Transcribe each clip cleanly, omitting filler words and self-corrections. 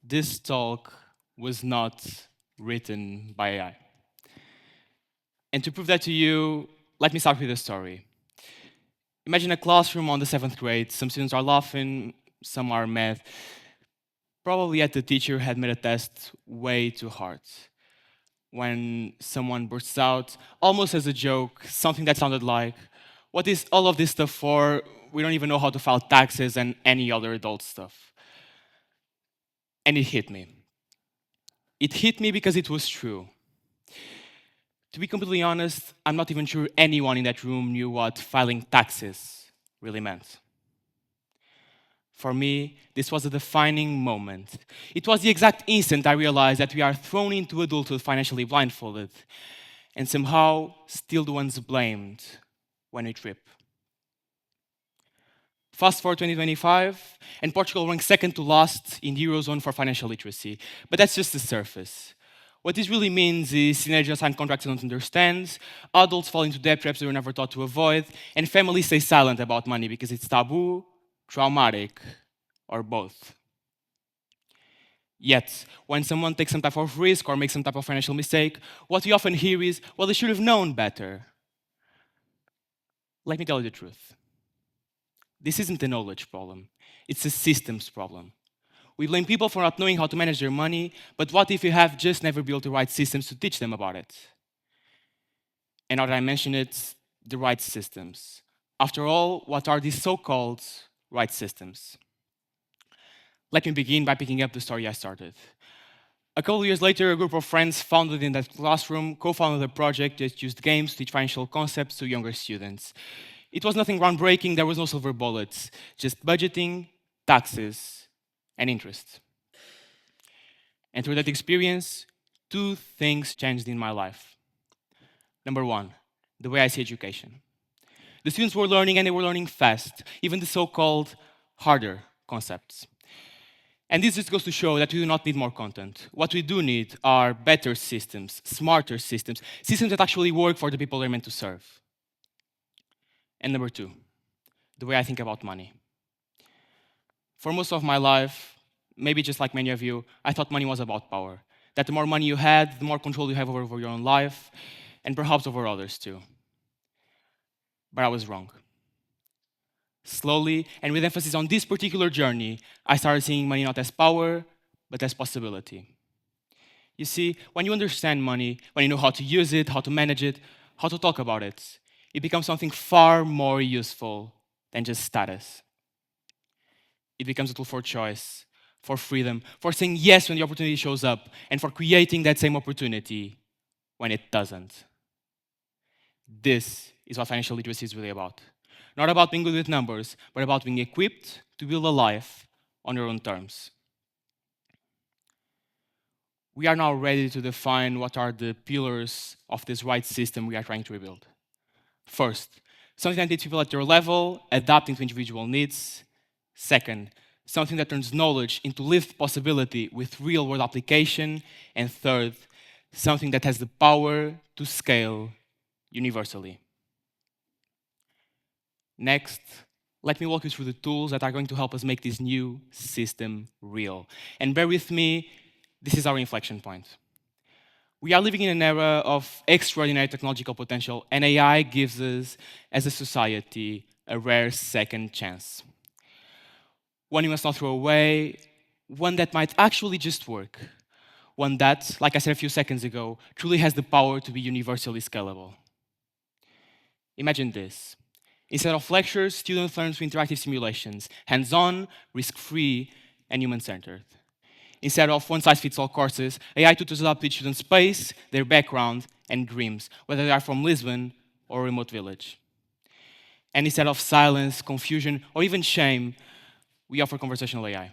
This talk was not written by AI. And to prove that to you, let me start with a story. Imagine a classroom on the 7th grade. Some students are laughing, some are mad. Probably yet the teacher had made a test way too hard. When someone bursts out, almost as a joke, something that sounded like, "What is all of this stuff for? We don't even know how to file taxes and any other adult stuff." And it hit me. It hit me because it was true. To be completely honest, I'm not even sure anyone in that room knew what filing taxes really meant. For me, this was a defining moment. It was the exact instant I realized that we are thrown into adulthood financially blindfolded, and somehow still the ones blamed when we trip. Fast forward 2025, and Portugal ranks second to last in the Eurozone for financial literacy. But that's just the surface. What this really means is teenagers sign contracts they don't understand, adults fall into debt traps they were never taught to avoid, and families stay silent about money because it's taboo, traumatic, or both. Yet, when someone takes some type of risk or makes some type of financial mistake, what we often hear is, well, they should have known better. Let me tell you the truth. This isn't a knowledge problem, it's a systems problem. We blame people for not knowing how to manage their money, but what if you have just never built the right systems to teach them about it? And now that I mention it, the right systems. After all, what are these so-called right systems? Let me begin by picking up the story I started. A couple of years later, a group of friends founded in that classroom co-founded a project that used games to teach financial concepts to younger students. It was nothing groundbreaking, there was no silver bullets, just budgeting, taxes, and interest. And through that experience, two things changed in my life. Number one, the way I see education. The students were learning and they were learning fast, even the so-called harder concepts. And this just goes to show that we do not need more content. What we do need are better systems, smarter systems, systems that actually work for the people they're meant to serve. And number two, the way I think about money. For most of my life, maybe just like many of you, I thought money was about power. That the more money you had, the more control you have over your own life, and perhaps over others too. But I was wrong. Slowly, and with emphasis on this particular journey, I started seeing money not as power, but as possibility. You see, when you understand money, when you know how to use it, how to manage it, how to talk about it, it becomes something far more useful than just status. It becomes a tool for choice, for freedom, for saying yes when the opportunity shows up, and for creating that same opportunity when it doesn't. This is what financial literacy is really about. Not about being good with numbers, but about being equipped to build a life on your own terms. We are now ready to define what are the pillars of this right system we are trying to rebuild. First, something that meets people at their level, adapting to individual needs. Second, something that turns knowledge into lived possibility with real-world application. And third, something that has the power to scale universally. Next, let me walk you through the tools that are going to help us make this new system real. And bear with me, this is our inflection point. We are living in an era of extraordinary technological potential, and AI gives us, as a society, a rare second chance. One you must not throw away, one that might actually just work. One that, like I said a few seconds ago, truly has the power to be universally scalable. Imagine this. Instead of lectures, students learn through interactive simulations, hands-on, risk-free, and human-centered. Instead of one-size-fits-all courses, AI tutors adapt to each student's pace, their background, and dreams, whether they are from Lisbon or a remote village. And instead of silence, confusion, or even shame, we offer conversational AI.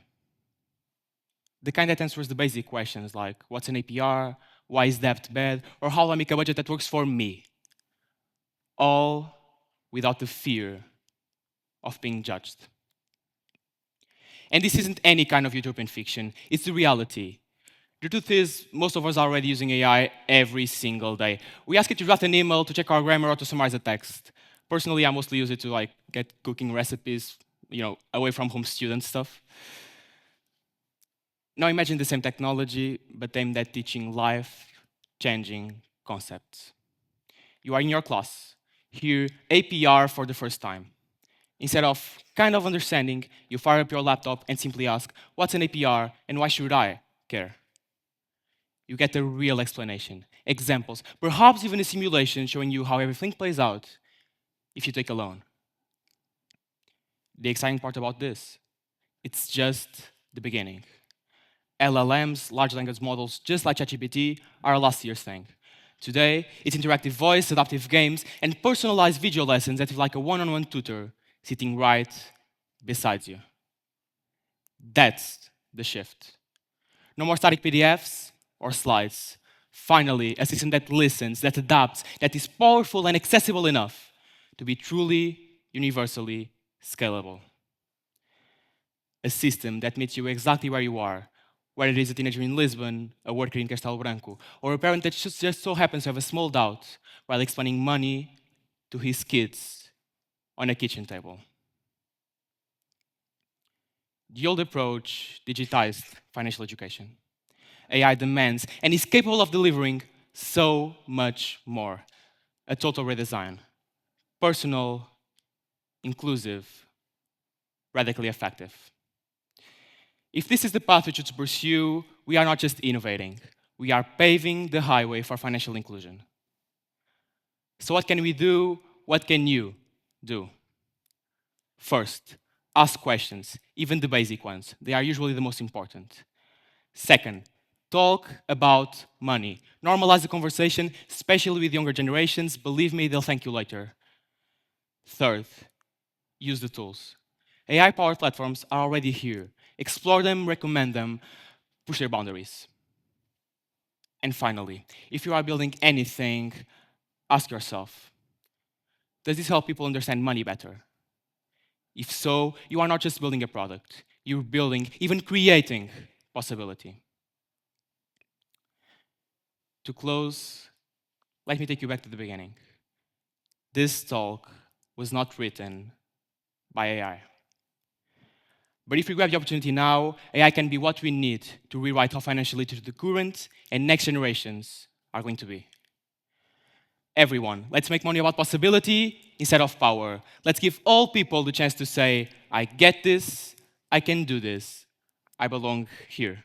The kind that answers the basic questions like, what's an APR, why is debt bad, or how do I make a budget that works for me? All without the fear of being judged. And this isn't any kind of utopian fiction, it's the reality. The truth is, most of us are already using AI every single day. We ask it to draft an email, to check our grammar, or to summarize a text. Personally, I mostly use it to get cooking recipes, away from home student stuff. Now imagine the same technology, but aimed at teaching life-changing concepts. You are in your class, hear APR for the first time. Instead of kind of understanding, you fire up your laptop and simply ask, what's an APR and why should I care? You get a real explanation, examples, perhaps even a simulation showing you how everything plays out if you take a loan. The exciting part about this, it's just the beginning. LLMs, large language models, just like ChatGPT, are last year's thing. Today, it's interactive voice, adaptive games, and personalized video lessons that feel like a one-on-one tutor sitting right beside you. That's the shift. No more static PDFs or slides. Finally, a system that listens, that adapts, that is powerful and accessible enough to be truly, universally scalable. A system that meets you exactly where you are, whether it is a teenager in Lisbon, a worker in Castelo Branco, or a parent that just so happens to have a small doubt while explaining money to his kids on a kitchen table. The old approach digitized financial education. AI demands and is capable of delivering so much more. A total redesign. Personal, inclusive, radically effective. If this is the path we should pursue, we are not just innovating, we are paving the highway for financial inclusion. So what can we do? What can you do? First, ask questions, even the basic ones. They are usually the most important. Second, talk about money. Normalize the conversation, especially with younger generations. Believe me, they'll thank you later. Third, use the tools. AI-powered platforms are already here. Explore them, recommend them, push their boundaries. And finally, if you are building anything, ask yourself, does this help people understand money better? If so, you are not just building a product, you're building, even creating possibility. To close, let me take you back to the beginning. This talk was not written by AI. But if we grab the opportunity now, AI can be what we need to rewrite how financial literacy the current and next generations are going to be. Everyone, let's make money about possibility instead of power. Let's give all people the chance to say, I get this, I can do this, I belong here.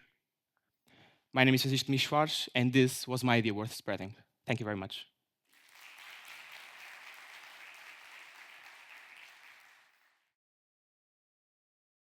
My name is Francisco Soares, and this was my idea worth spreading. Thank you very much.